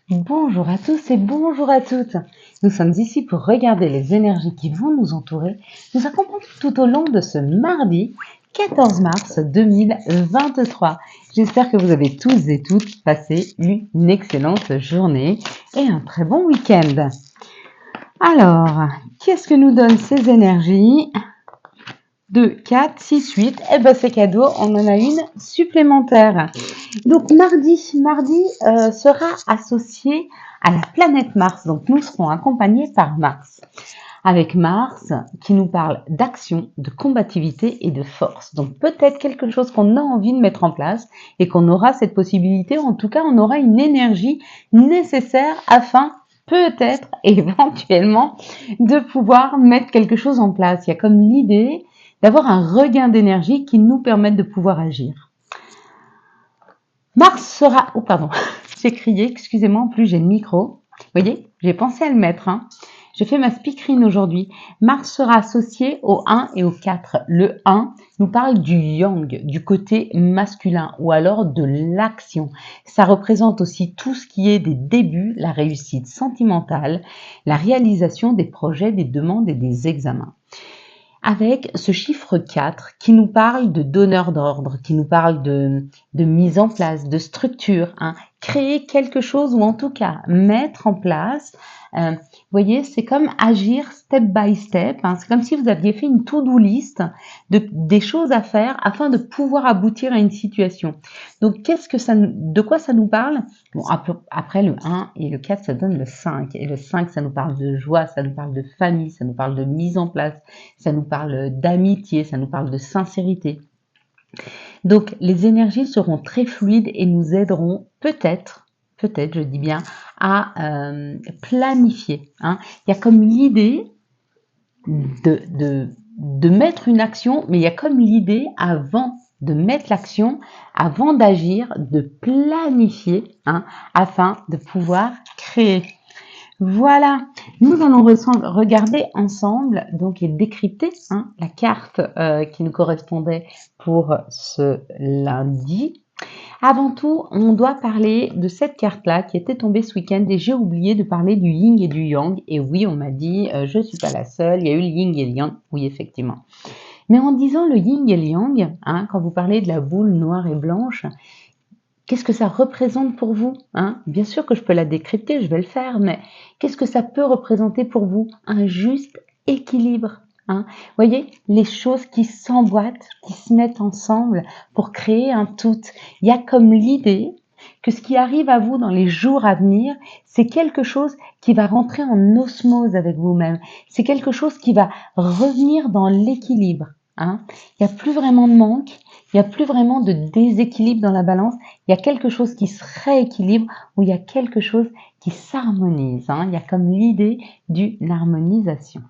Bonjour à tous et bonjour à toutes. Nous sommes ici pour regarder les énergies qui vont nous entourer, nous accompagner tout au long de ce mardi 14 mars 2023. J'espère que vous avez tous et toutes passé une excellente journée et un très bon week-end. Alors, qu'est-ce que nous donnent ces énergies? 2, 4, 6, 8. Eh ben c'est cadeau, on en a une supplémentaire. Donc mardi sera associé à la planète Mars. Donc nous serons accompagnés par Mars. Avec Mars qui nous parle d'action, de combativité et de force. Donc peut-être quelque chose qu'on a envie de mettre en place et qu'on aura cette possibilité. En tout cas, on aura une énergie nécessaire afin peut-être éventuellement de pouvoir mettre quelque chose en place. Il y a comme l'idée d'avoir un regain d'énergie qui nous permette de pouvoir agir. Mars sera... Oh pardon, j'ai crié, excusez-moi, en plus j'ai le micro. Vous voyez, j'ai pensé à le mettre. J'ai fait ma speakerine aujourd'hui. Mars sera associé au 1 et au 4. Le 1 nous parle du yang, du côté masculin ou alors de l'action. Ça représente aussi tout ce qui est des débuts, la réussite sentimentale, la réalisation des projets, des demandes et des examens. Avec ce chiffre 4 qui nous parle de donneur d'ordre, qui nous parle de mise en place, de structure, créer quelque chose ou en tout cas mettre en place. Vous voyez, c'est comme agir step by step. C'est comme si vous aviez fait une to-do list des choses à faire afin de pouvoir aboutir à une situation. Donc, de quoi ça nous parle? Bon, après le 1 et le 4, ça donne le 5. Et le 5, ça nous parle de joie, ça nous parle de famille, ça nous parle de mise en place, ça nous parle d'amitié, ça nous parle de sincérité. Donc, les énergies seront très fluides et nous aideront peut-être, je dis bien, à planifier. Il y a comme l'idée de mettre une action, mais il y a comme l'idée avant de mettre l'action, avant d'agir, de planifier, afin de pouvoir créer. Voilà, nous allons regarder ensemble donc et décrypter la carte qui nous correspondait pour ce lundi. Avant tout, on doit parler de cette carte-là qui était tombée ce week-end et j'ai oublié de parler du yin et du yang. Et oui, on m'a dit, je ne suis pas la seule, il y a eu le yin et le yang. Oui, effectivement. Mais en disant le yin et le yang, quand vous parlez de la boule noire et blanche, qu'est-ce que ça représente pour vous? Bien sûr que je peux la décrypter, je vais le faire, mais qu'est-ce que ça peut représenter pour vous? Un juste équilibre. Voyez, les choses qui s'emboîtent, qui se mettent ensemble pour créer un tout. Il y a comme l'idée que ce qui arrive à vous dans les jours à venir, c'est quelque chose qui va rentrer en osmose avec vous-même. C'est quelque chose qui va revenir dans l'équilibre. Il n'y a plus vraiment de manque, il n'y a plus vraiment de déséquilibre dans la balance. Il y a quelque chose qui se rééquilibre ou il y a quelque chose qui s'harmonise. Il y a comme l'idée d'une harmonisation.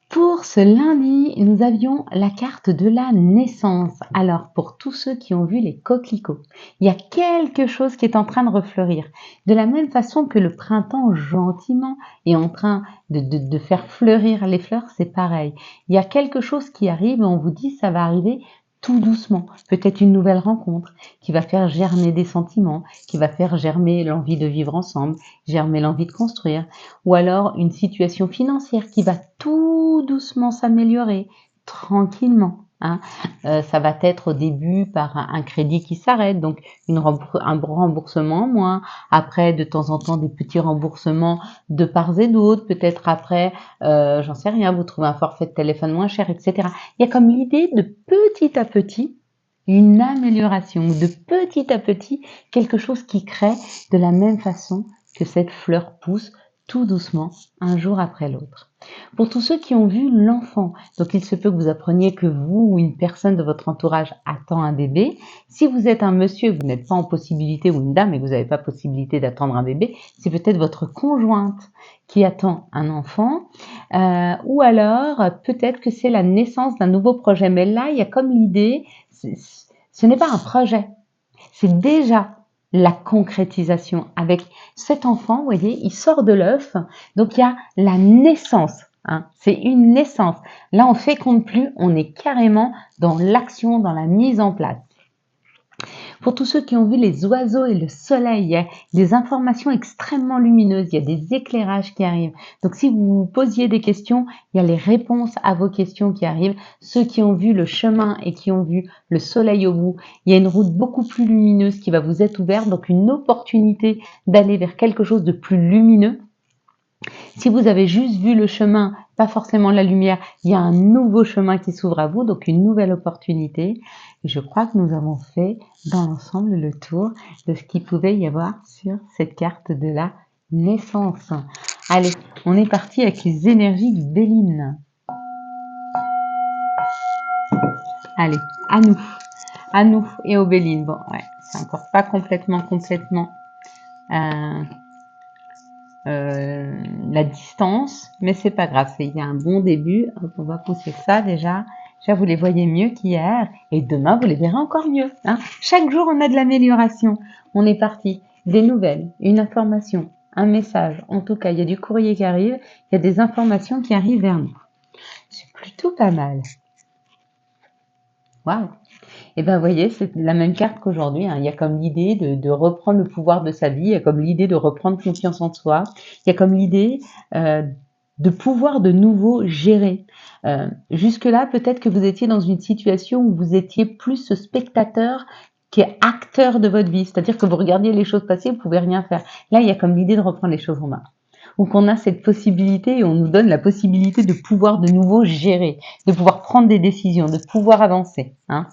Pour ce lundi, nous avions la carte de la naissance. Alors, pour tous ceux qui ont vu les coquelicots, il y a quelque chose qui est en train de refleurir. De la même façon que le printemps, gentiment, est en train de faire fleurir les fleurs, c'est pareil. Il y a quelque chose qui arrive et on vous dit ça va arriver tout doucement. Peut-être une nouvelle rencontre qui va faire germer des sentiments, qui va faire germer l'envie de vivre ensemble, germer l'envie de construire, ou alors une situation financière qui va tout doucement s'améliorer, tranquillement. Ça va être au début par un crédit qui s'arrête, donc un remboursement en moins. Après, de temps en temps, des petits remboursements de part et d'autre. Peut-être après, j'en sais rien, vous trouvez un forfait de téléphone moins cher, etc. Il y a comme l'idée de petit à petit une amélioration, de petit à petit quelque chose qui crée de la même façon que cette fleur pousse tout doucement, un jour après l'autre. Pour tous ceux qui ont vu l'enfant, donc il se peut que vous appreniez que vous ou une personne de votre entourage attend un bébé. Si vous êtes un monsieur, vous n'êtes pas en possibilité, ou une dame et vous n'avez pas possibilité d'attendre un bébé, c'est peut-être votre conjointe qui attend un enfant, ou alors peut-être que c'est la naissance d'un nouveau projet. Mais là, il y a comme l'idée, ce n'est pas un projet, c'est déjà la concrétisation. Avec cet enfant, vous voyez, il sort de l'œuf, donc il y a la naissance. C'est une naissance. Là, on féconde plus, on est carrément dans l'action, dans la mise en place. Pour tous ceux qui ont vu les oiseaux et le soleil, il y a des informations extrêmement lumineuses, il y a des éclairages qui arrivent. Donc si vous vous posiez des questions, il y a les réponses à vos questions qui arrivent. Ceux qui ont vu le chemin et qui ont vu le soleil au bout, il y a une route beaucoup plus lumineuse qui va vous être ouverte, donc une opportunité d'aller vers quelque chose de plus lumineux. Si vous avez juste vu le chemin, pas forcément la lumière, il y a un nouveau chemin qui s'ouvre à vous, donc une nouvelle opportunité. Et je crois que nous avons fait dans l'ensemble le tour de ce qu'il pouvait y avoir sur cette carte de la naissance. Allez, on est parti avec les énergies du Béline. Allez, à nous et au Béline. Bon, ouais, c'est encore pas complètement la distance, mais c'est pas grave, il y a un bon début. Hop, on va pousser ça déjà. Déjà, vous les voyez mieux qu'hier, et demain, vous les verrez encore mieux. Hein. Chaque jour, on a de l'amélioration. On est parti. Des nouvelles, une information, un message. En tout cas, il y a du courrier qui arrive, il y a des informations qui arrivent vers nous. C'est plutôt pas mal. Waouh! Et ben, vous voyez, c'est la même carte qu'aujourd'hui. Hein. Il y a comme l'idée de reprendre le pouvoir de sa vie, il y a comme l'idée de reprendre confiance en soi, il y a comme l'idée de pouvoir de nouveau gérer. Jusque-là, peut-être que vous étiez dans une situation où vous étiez plus spectateur qu'acteur de votre vie. C'est-à-dire que vous regardiez les choses passer, vous pouvez rien faire. Là, il y a comme l'idée de reprendre les choses en main. Donc on a cette possibilité et on nous donne la possibilité de pouvoir de nouveau gérer, de pouvoir prendre des décisions, de pouvoir avancer. Hein.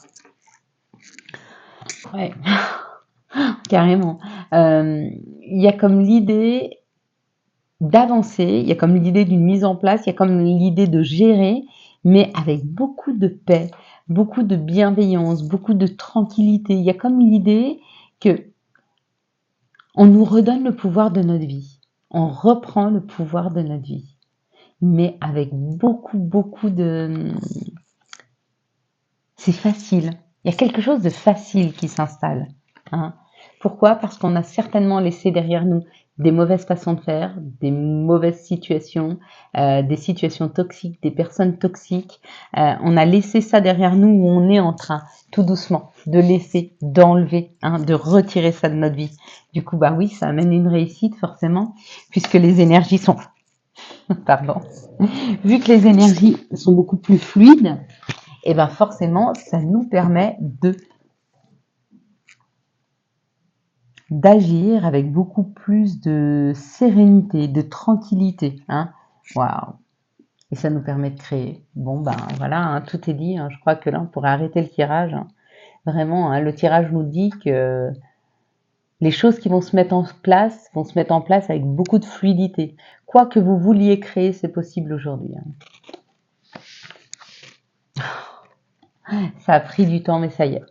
Ouais, carrément. Il y a comme l'idée d'avancer, il y a comme l'idée d'une mise en place, il y a comme l'idée de gérer, mais avec beaucoup de paix, beaucoup de bienveillance, beaucoup de tranquillité. Il y a comme l'idée que on nous redonne le pouvoir de notre vie. On reprend le pouvoir de notre vie, mais avec beaucoup de... C'est facile. Il y a quelque chose de facile qui s'installe. Hein. Pourquoi? Parce qu'on a certainement laissé derrière nous des mauvaises façons de faire, des mauvaises situations, des situations toxiques, des personnes toxiques. On a laissé ça derrière nous où on est en train, tout doucement, de laisser, d'enlever, hein, de retirer ça de notre vie. Du coup, bah oui, ça amène une réussite forcément, puisque les énergies sont... Pardon. Vu que les énergies sont beaucoup plus fluides, et ben forcément, ça nous permet d'agir avec beaucoup plus de sérénité, de tranquillité. Hein. Waouh! Et ça nous permet de créer. Bon, ben voilà, hein, tout est dit. Hein. Je crois que là, on pourrait arrêter le tirage. Hein. Vraiment, hein, le tirage nous dit que les choses qui vont se mettre en place avec beaucoup de fluidité. Quoi que vous vouliez créer, c'est possible aujourd'hui. Hein. Ça a pris du temps, mais ça y est.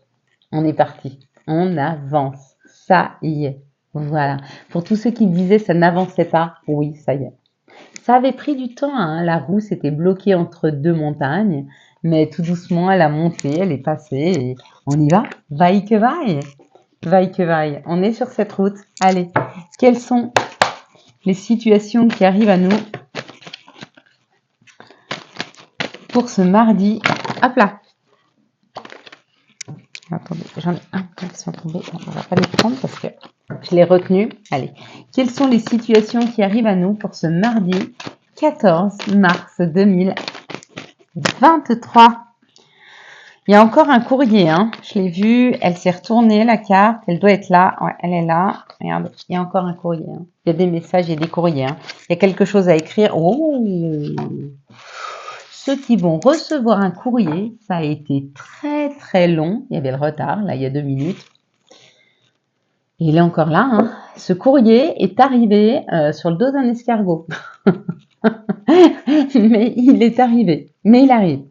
On est parti. On avance. Ça y est. Voilà. Pour tous ceux qui me disaient ça n'avançait pas, oui, ça y est. Ça avait pris du temps. Hein. La roue s'était bloquée entre deux montagnes, mais tout doucement, elle a monté, elle est passée et on y va. Vaille que vaille. Vaille que vaille. On est sur cette route. Allez. Quelles sont les situations qui arrivent à nous pour ce mardi? Hop là. Attendez, j'en ai un qui sont tombés. On ne va pas les prendre parce que je l'ai retenu. Allez. Quelles sont les situations qui arrivent à nous pour ce mardi 14 mars 2023? Il y a encore un courrier. Hein. Je l'ai vu. Elle s'est retournée, la carte. Elle doit être là. Ouais, elle est là. Regarde, il y a encore un courrier. Hein. Il y a des messages et des courriers. Hein. Il y a quelque chose à écrire. Oh! Ceux qui vont recevoir un courrier, ça a été très long. Il y avait le retard, là, il y a 2 minutes. Et il est encore là. Hein. Ce courrier est arrivé sur le dos d'un escargot. Mais il est arrivé. Mais il arrive.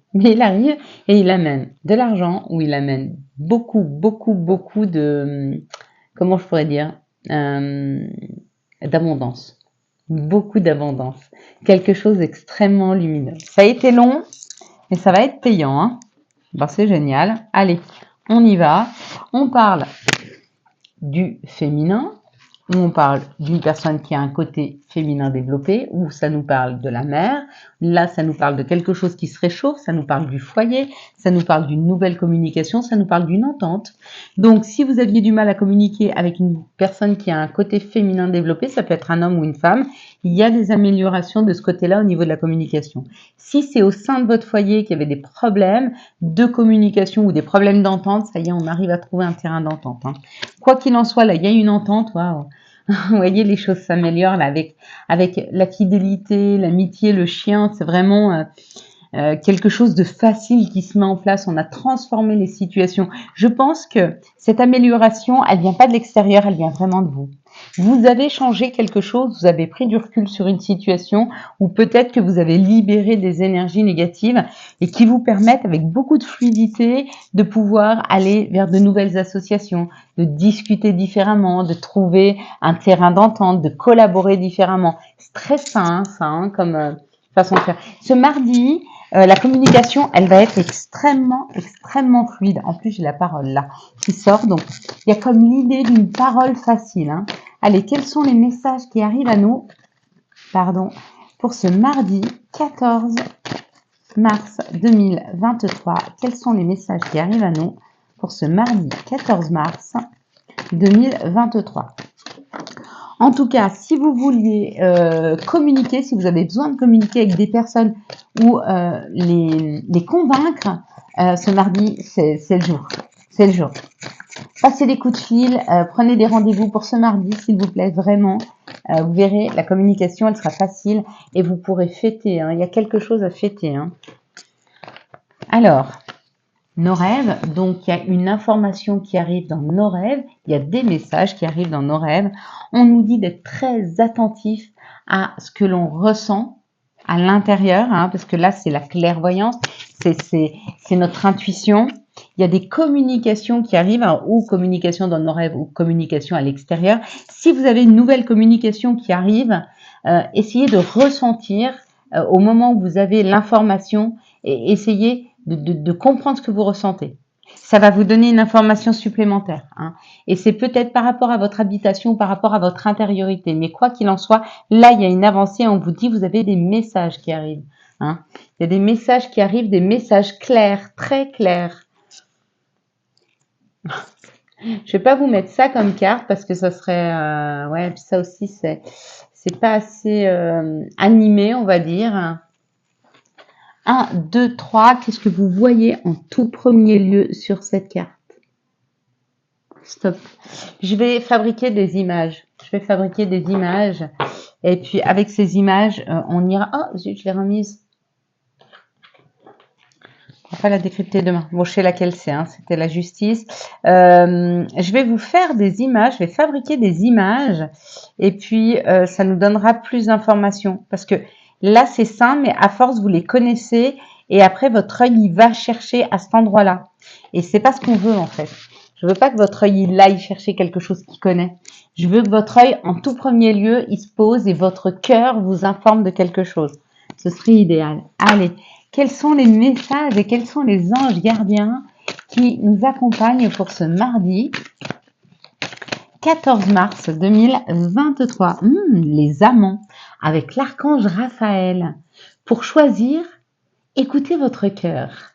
Et il amène de l'argent ou il amène beaucoup de... Comment je pourrais dire d'abondance. Beaucoup d'abondance. Quelque chose d'extrêmement lumineux. Ça a été long, mais ça va être payant. Hein. Bon, c'est génial. Allez, on y va. On parle du féminin, où on parle d'une personne qui a un côté féminin développé, où ça nous parle de la mère. Là, ça nous parle de quelque chose qui se réchauffe, ça nous parle du foyer, ça nous parle d'une nouvelle communication, ça nous parle d'une entente. Donc, si vous aviez du mal à communiquer avec une personne qui a un côté féminin développé, ça peut être un homme ou une femme, il y a des améliorations de ce côté-là au niveau de la communication. Si c'est au sein de votre foyer qu'il y avait des problèmes de communication ou des problèmes d'entente, ça y est, on arrive à trouver un terrain d'entente. Hein. Quoi qu'il en soit, là, il y a une entente, waouh. Vous voyez, les choses s'améliorent là avec la fidélité, l'amitié, le chien. C'est vraiment quelque chose de facile qui se met en place. On a transformé les situations. Je pense que cette amélioration, elle vient pas de l'extérieur, elle vient vraiment de vous. Vous avez changé quelque chose, vous avez pris du recul sur une situation ou peut-être que vous avez libéré des énergies négatives et qui vous permettent avec beaucoup de fluidité de pouvoir aller vers de nouvelles associations, de discuter différemment, de trouver un terrain d'entente, de collaborer différemment. C'est très sain, ça, hein, comme façon de faire. Ce mardi, la communication, elle va être extrêmement fluide. En plus, j'ai la parole là qui sort. Donc, il y a comme l'idée d'une parole facile. Hein. Allez, quels sont les messages qui arrivent à nous pour ce mardi 14 mars 2023? Quels sont les messages qui arrivent à nous pour ce mardi 14 mars 2023? En tout cas, si vous vouliez communiquer, si vous avez besoin de communiquer avec des personnes ou les convaincre, ce mardi, c'est le jour. C'est le jour. Passez des coups de fil, prenez des rendez-vous pour ce mardi, s'il vous plaît, vraiment. Vous verrez, la communication, elle sera facile et vous pourrez fêter. Hein. Il y a quelque chose à fêter. Hein. Alors, nos rêves, donc il y a une information qui arrive dans nos rêves, il y a des messages qui arrivent dans nos rêves. On nous dit d'être très attentif à ce que l'on ressent à l'intérieur, hein, parce que là c'est la clairvoyance, c'est notre intuition. Il y a des communications qui arrivent, hein, ou communication dans nos rêves ou communication à l'extérieur. Si vous avez une nouvelle communication qui arrive, essayez de ressentir au moment où vous avez l'information et essayez de comprendre ce que vous ressentez. Ça va vous donner une information supplémentaire. Hein. Et c'est peut-être par rapport à votre habitation ou par rapport à votre intériorité. Mais quoi qu'il en soit, là, il y a une avancée. On vous dit, vous avez des messages qui arrivent. Hein. Il y a des messages qui arrivent, des messages clairs, très clairs. Je vais pas vous mettre ça comme carte parce que ça serait... ouais, puis ça aussi, c'est pas assez animé, on va dire. 1, 2, 3, qu'est-ce que vous voyez en tout premier lieu sur cette carte? Stop. Je vais fabriquer des images. Et puis, avec ces images, on ira... Oh, zut, je l'ai remise. On va pas la décrypter demain. Bon, je sais laquelle c'est, hein, c'était la justice. Je vais vous faire des images, je vais fabriquer des images. Et puis, ça nous donnera plus d'informations. Parce que là, c'est simple, mais à force, vous les connaissez. Et après, votre œil, il va chercher à cet endroit-là. Et c'est pas ce qu'on veut, en fait. Je veux pas que votre œil, il aille chercher quelque chose qu'il connaît. Je veux que votre œil, en tout premier lieu, il se pose et votre cœur vous informe de quelque chose. Ce serait idéal. Allez, quels sont les messages et quels sont les anges gardiens qui nous accompagnent pour ce mardi 14 mars 2023? Les amants, avec l'archange Raphaël. Pour choisir, écoutez votre cœur.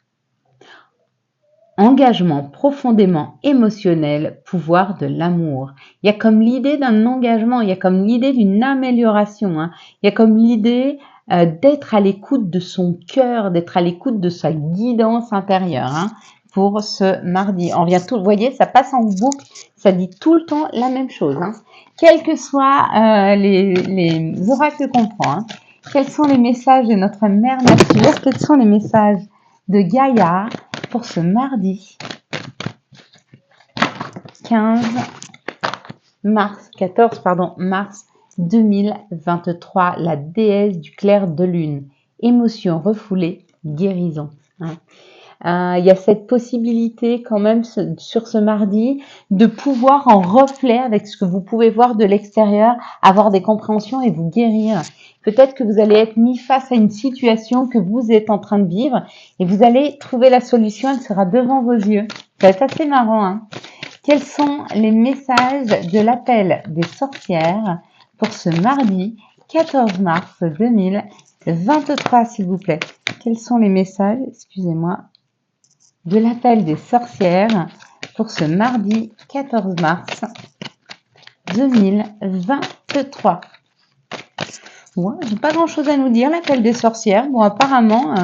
Engagement profondément émotionnel, pouvoir de l'amour. Il y a comme l'idée d'un engagement, il y a comme l'idée d'une amélioration, hein. Il y a comme l'idée d'être à l'écoute de son cœur, d'être à l'écoute de sa guidance intérieure, hein, pour ce mardi. On vient tout, vous voyez, ça passe en boucle, ça dit tout le temps la même chose, hein. Quels que soient les oracles qu'on prend, hein. Quels sont les messages de notre mère nature? Quels sont les messages de Gaïa pour ce mardi 14 mars 2023, la déesse du clair de lune, émotion refoulée, guérison. Il y a cette possibilité quand même sur ce mardi de pouvoir en reflet avec ce que vous pouvez voir de l'extérieur, avoir des compréhensions et vous guérir. Peut-être que vous allez être mis face à une situation que vous êtes en train de vivre et vous allez trouver la solution, elle sera devant vos yeux. Ça va être assez marrant, hein. Quels sont les messages de l'appel des sorcières pour ce mardi 14 mars 2023, s'il vous plaît? Quels sont les messages, excusez-moi, de l'appel des sorcières pour ce mardi 14 mars 2023? Ouais, j'ai pas grand-chose à nous dire, l'appel des sorcières. Bon, apparemment,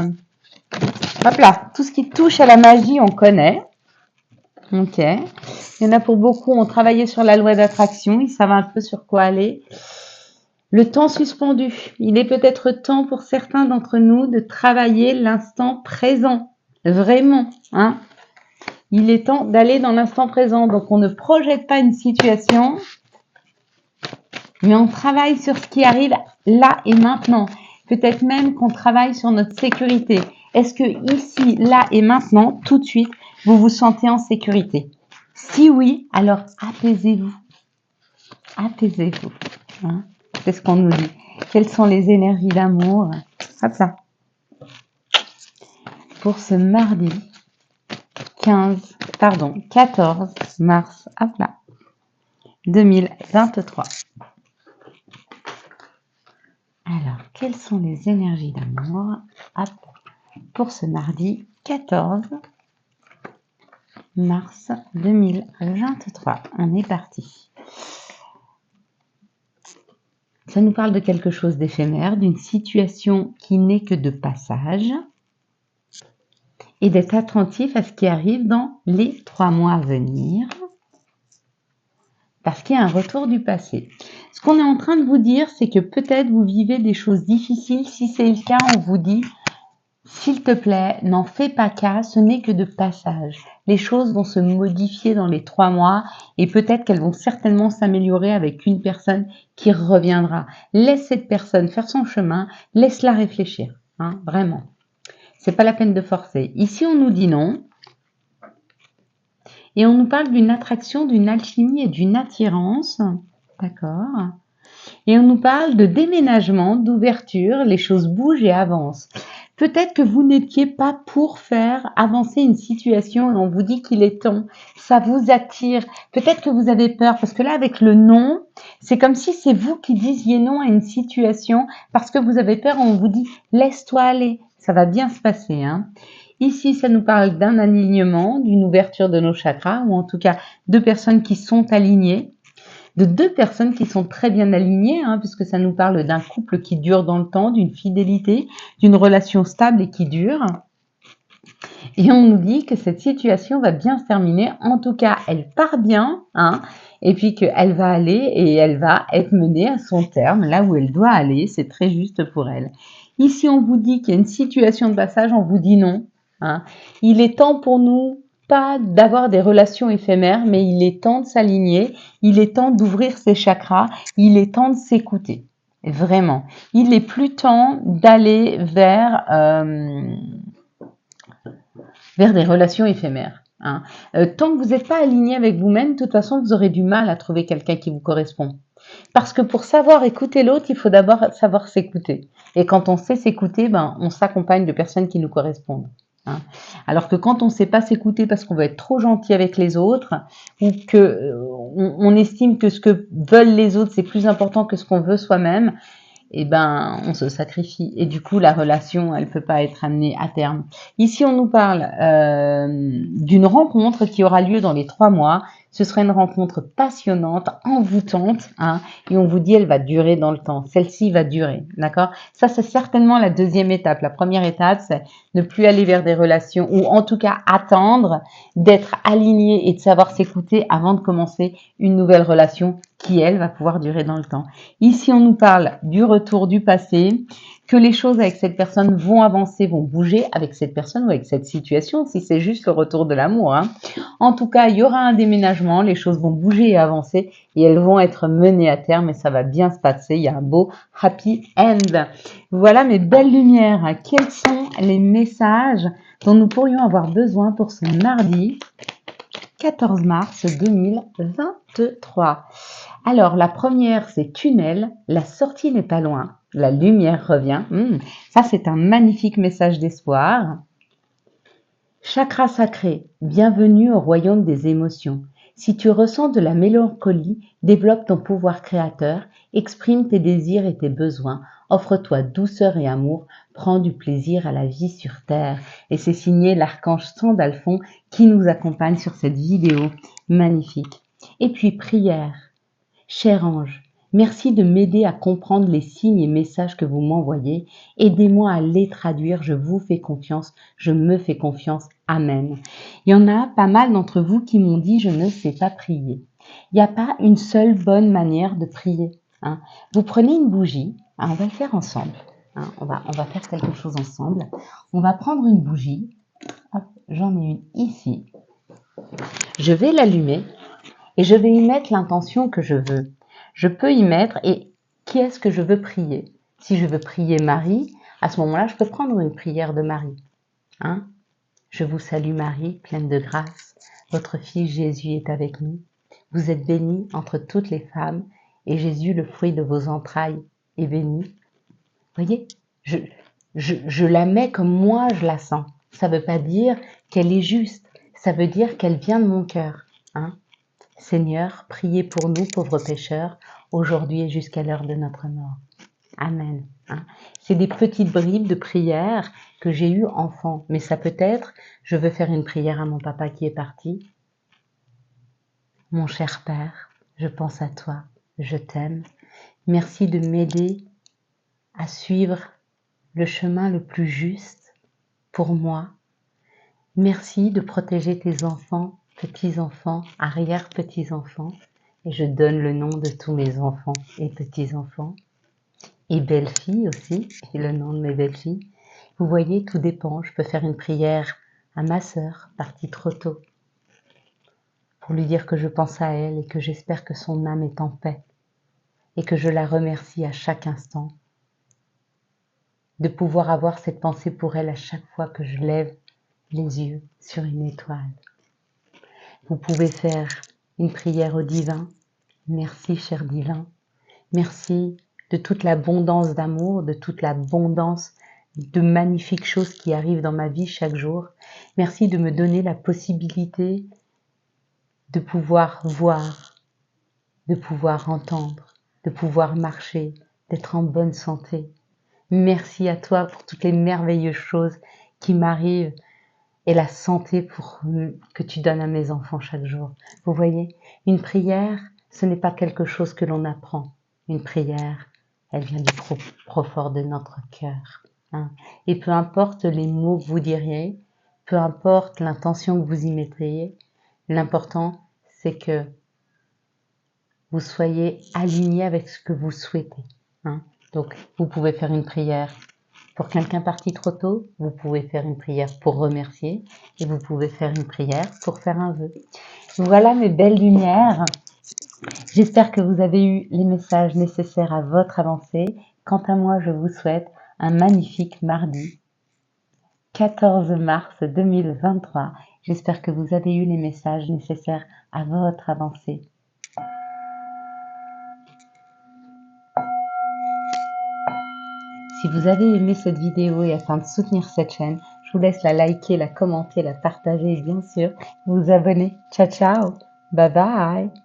hop là, tout ce qui touche à la magie, on connaît. Ok. Il y en a pour beaucoup, ont travaillé sur la loi d'attraction, ils savent un peu sur quoi aller. Le temps suspendu. Il est peut-être temps pour certains d'entre nous de travailler l'instant présent. Vraiment, hein. Il est temps d'aller dans l'instant présent. Donc, on ne projette pas une situation, mais on travaille sur ce qui arrive là et maintenant. Peut-être même qu'on travaille sur notre sécurité. Est-ce que ici, là et maintenant, tout de suite, vous vous sentez en sécurité? Si oui, alors apaisez-vous. Apaisez-vous. Hein, c'est ce qu'on nous dit. Quelles sont les énergies d'amour? Hop là. Pour ce mardi 14 mars, hop là, 2023. Alors, quelles sont les énergies d'amour pour ce mardi 14 mars 2023? On est parti. Ça nous parle de quelque chose d'éphémère, d'une situation qui n'est que de passage, et d'être attentif à ce qui arrive dans les 3 mois à venir, parce qu'il y a un retour du passé. Ce qu'on est en train de vous dire, c'est que peut-être vous vivez des choses difficiles. Si c'est le cas, on vous dit, s'il te plaît, n'en fais pas cas, ce n'est que de passage. Les choses vont se modifier dans les 3 mois et peut-être qu'elles vont certainement s'améliorer avec une personne qui reviendra. Laisse cette personne faire son chemin, laisse-la réfléchir, hein, vraiment. C'est pas la peine de forcer. Ici, on nous dit non. Et on nous parle d'une attraction, d'une alchimie et d'une attirance. D'accord. Et on nous parle de déménagement, d'ouverture. Les choses bougent et avancent. Peut-être que vous n'étiez pas pour faire avancer une situation et on vous dit qu'il est temps. Ça vous attire. Peut-être que vous avez peur parce que là, avec le non, c'est comme si c'est vous qui disiez non à une situation parce que vous avez peur. On vous dit laisse-toi aller. Ça va bien se passer, hein. Ici, ça nous parle d'un alignement, d'une ouverture de nos chakras, ou en tout cas de personnes qui sont alignées, de 2 personnes qui sont très bien alignées, hein, puisque ça nous parle d'un couple qui dure dans le temps, d'une fidélité, d'une relation stable et qui dure. Et on nous dit que cette situation va bien se terminer. En tout cas, elle part bien, hein, et puis qu'elle va aller et elle va être menée à son terme, là où elle doit aller. C'est très juste pour elle. Ici, on vous dit qu'il y a une situation de passage, on vous dit non. Hein. Il est temps pour nous, pas d'avoir des relations éphémères, mais il est temps de s'aligner, il est temps d'ouvrir ses chakras, il est temps de s'écouter. Vraiment. Il est plus temps d'aller vers des relations éphémères. Hein. Tant que vous n'êtes pas aligné avec vous-même, de toute façon, vous aurez du mal à trouver quelqu'un qui vous correspond. Parce que pour savoir écouter l'autre, il faut d'abord savoir s'écouter. Et quand on sait s'écouter, on s'accompagne de personnes qui nous correspondent. Hein. Alors que quand on ne sait pas s'écouter parce qu'on veut être trop gentil avec les autres ou que on estime que ce que veulent les autres c'est plus important que ce qu'on veut soi-même, on se sacrifie et du coup la relation elle peut pas être amenée à terme. Ici on nous parle d'une rencontre qui aura lieu dans les 3 mois. Ce sera une rencontre passionnante, envoûtante, hein, et on vous dit elle va durer dans le temps. Celle-ci va durer, d'accord? Ça c'est certainement la 2e étape. La première étape c'est ne plus aller vers des relations ou en tout cas attendre d'être aligné et de savoir s'écouter avant de commencer une nouvelle relation qui elle va pouvoir durer dans le temps. Ici on nous parle du retour du passé, que les choses avec cette personne vont avancer, vont bouger avec cette personne ou avec cette situation, si c'est juste le retour de l'amour. Hein. En tout cas, il y aura un déménagement, les choses vont bouger et avancer et elles vont être menées à terme et ça va bien se passer. Il y a un beau happy end. Voilà mes belles lumières. Quels sont les messages dont nous pourrions avoir besoin pour ce mardi 14 mars 2023? Alors, la première, c'est tunnel. La sortie n'est pas loin. La lumière revient. Ça, c'est un magnifique message d'espoir. Chakra sacré. Bienvenue au royaume des émotions. Si tu ressens de la mélancolie, développe ton pouvoir créateur, exprime tes désirs et tes besoins, offre-toi douceur et amour, prends du plaisir à la vie sur terre. Et c'est signé l'archange Sandalphon qui nous accompagne sur cette vidéo magnifique. Et puis prière. Cher ange, merci de m'aider à comprendre les signes et messages que vous m'envoyez. Aidez-moi à les traduire. Je vous fais confiance. Je me fais confiance. Amen. Il y en a pas mal d'entre vous qui m'ont dit je ne sais pas prier. Il n'y a pas une seule bonne manière de prier. Hein. Vous prenez une bougie. Hein, on va le faire ensemble. Hein. On va faire quelque chose ensemble. On va prendre une bougie. Hop, j'en ai une ici. Je vais l'allumer. Et je vais y mettre l'intention que je veux. Je peux y mettre et qui est-ce que je veux prier? Si je veux prier Marie, à ce moment-là, je peux prendre une prière de Marie. Hein? Je vous salue Marie, pleine de grâce. Votre Fils Jésus est avec nous. Vous êtes bénie entre toutes les femmes et Jésus, le fruit de vos entrailles, est béni. Vous voyez, je la mets comme moi je la sens. Ça ne veut pas dire qu'elle est juste. Ça veut dire qu'elle vient de mon cœur. Hein? Seigneur, priez pour nous, pauvres pécheurs, aujourd'hui et jusqu'à l'heure de notre mort. Amen. Hein. C'est des petites bribes de prière que j'ai eues enfant. Mais ça peut être, je veux faire une prière à mon papa qui est parti. Mon cher Père, je pense à toi, je t'aime. Merci de m'aider à suivre le chemin le plus juste pour moi. Merci de protéger tes enfants, petits-enfants, arrière-petits-enfants. Et je donne le nom de tous mes enfants et petits-enfants. Et belles-filles aussi, et le nom de mes belles-filles. Vous voyez, tout dépend. Je peux faire une prière à ma sœur, partie trop tôt, pour lui dire que je pense à elle et que j'espère que son âme est en paix. Et que je la remercie à chaque instant de pouvoir avoir cette pensée pour elle à chaque fois que je lève les yeux sur une étoile. Vous pouvez faire une prière au divin. Merci, cher divin. Merci de toute l'abondance d'amour, de toute l'abondance de magnifiques choses qui arrivent dans ma vie chaque jour. Merci de me donner la possibilité de pouvoir voir, de pouvoir entendre, de pouvoir marcher, d'être en bonne santé. Merci à toi pour toutes les merveilleuses choses qui m'arrivent et la santé que tu donnes à mes enfants chaque jour. Vous voyez, une prière, ce n'est pas quelque chose que l'on apprend. Une prière, elle vient du profond de notre cœur. Hein. Et peu importe les mots que vous diriez, peu importe l'intention que vous y mettriez, l'important, c'est que vous soyez aligné avec ce que vous souhaitez. Hein. Donc, vous pouvez faire une prière pour quelqu'un parti trop tôt, vous pouvez faire une prière pour remercier et vous pouvez faire une prière pour faire un vœu. Voilà mes belles lumières. J'espère que vous avez eu les messages nécessaires à votre avancée. Quant à moi, je vous souhaite un magnifique mardi 14 mars 2023. J'espère que vous avez eu les messages nécessaires à votre avancée. Si vous avez aimé cette vidéo et afin de soutenir cette chaîne, je vous laisse la liker, la commenter, la partager et bien sûr vous abonner. Ciao ciao, bye bye.